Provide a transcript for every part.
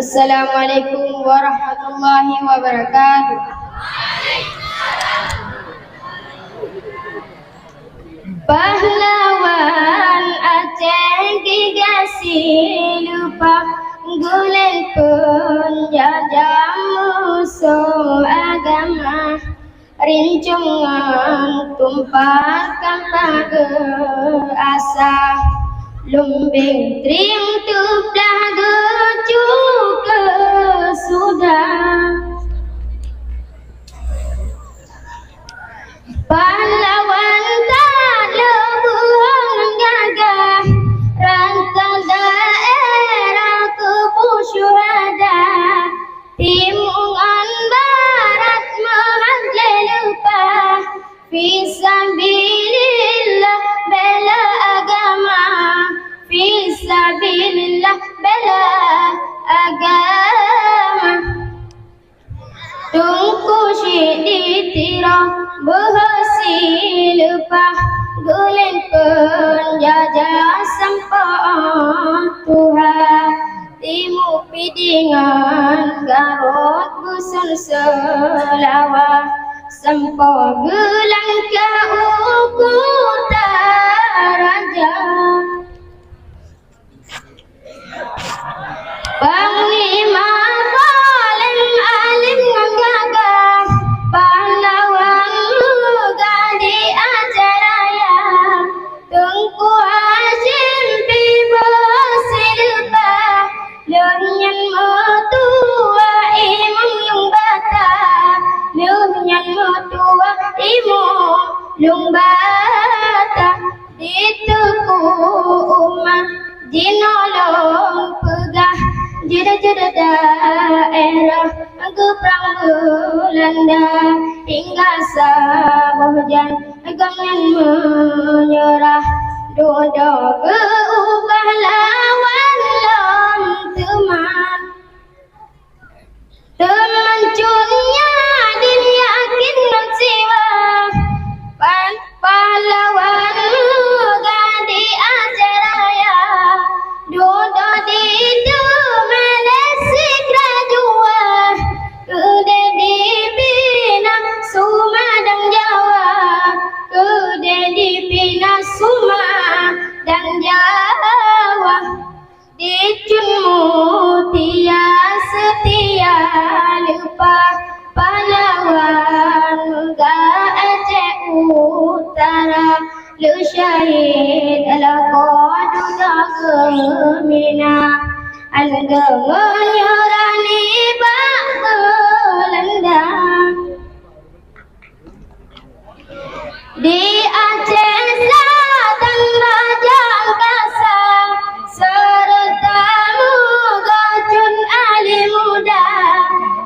Assalamualaikum warahmatullahi wabarakatuh. Pahlawan Aceh gigasi lupa gulen penjajah musuh agama, rincungan tumpahkan pada asa, lumbing trim tuplah gecu ke sudah. Pahlawan tak lebuhan gagah, rantau daerah kubur syuhada, timungan barat menghadle lupa, fisabilillah bela agama, fisabilillah bela agama. Tungku syik ditirah berhasil lepah, gulen penjajah sampah Tuhan, timu pidingan Garut busun selawah, sampah gelang ke ukuta raja. Panglima paling alim gagah, pahlawan gadi Aceh Raya, Tengku Hashim Pibosilba, Leunyan Mutua Imam Lungbata, Leunyan Mutua Imam Lungbata, Dituku Umah Jinolong pegah, jeda-jeda daerah geprang Belanda, hingga sabohjan gangan menyerah, dodo keubah lawan lom teman. Teman cunnya din yakin non siwa, pahlawan gadi Aceh Raya, dodo ditu melesik rajua, kude dipina Sumadang Jawa, kude dipina Sumadang Jawa, dicun mutia setia lupa, pahlawan gak Aceh Utara, lu syahid ala koduga gemina, angga menyerani bak Belanda. Di Aceh Selatan Raja Angkasa, serta mugacun ali muda,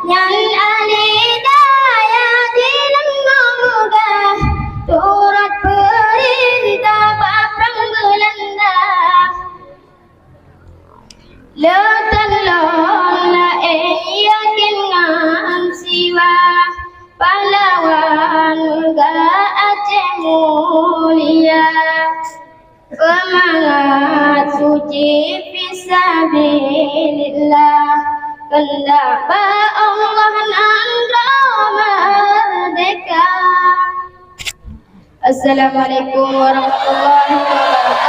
nyan ali daya di lembah muda, turut perintah baprang Belanda. Letan long la yakin ngan siwa, pahlawan gak Aceh mulia, semangat suci fisabilillah, kendak Allah nandra merdeka. Assalamualaikum warahmatullahi wabarakatuh.